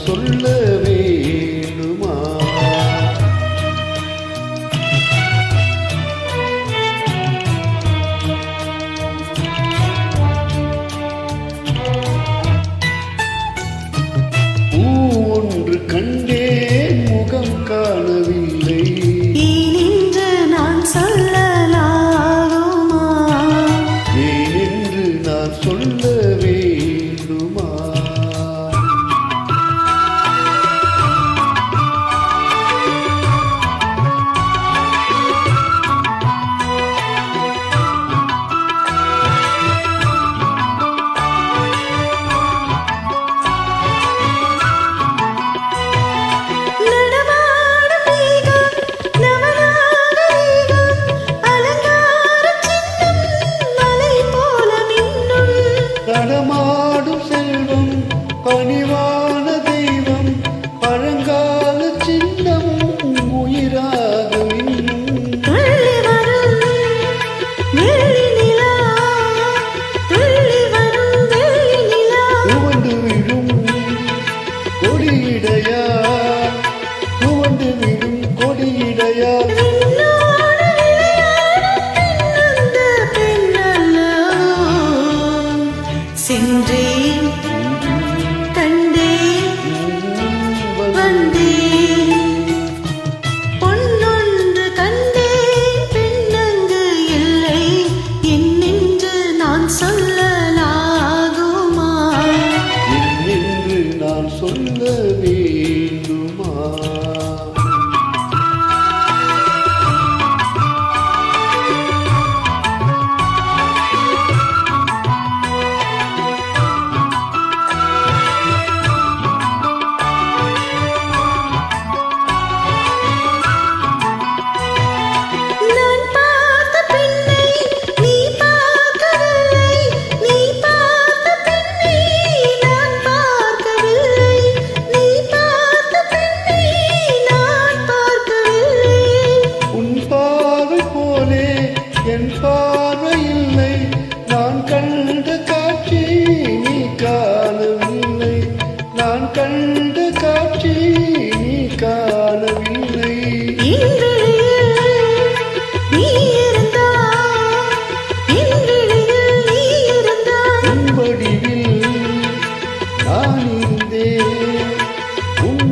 சொல்ல வேண்டுமா? பூ ஒன்று கண்டேன் முகம் காணவில்லை, ஏனென்று நான் சொல்லலாகுமா? ஏனென்று நான் சொல்ல வேண்டுமா? நடமாடும் செல்வம் பணிவான தெய்வம் பழங்கால சின்னம் உயிராக துவண்டு விடும் கொடியிடையா, துவண்டு விடும் கொடியிடையா சென்றேன் கண்டேன் வந்தேன், பொன்னொன்று கண்டேன் பெண்ணங்கு இல்லை, என்னென்று நான் சொல்லலாகுமா? என்னென்று நான் சொல்ல வேண்டுமா? என் பார்வை இல்லை, நான் கண்ட காட்சி நீ காணவில்லை, நான் கண்ட காட்சி நீ காணவில்லை. உன் வடிவில் நான் இருந்தேன், உன்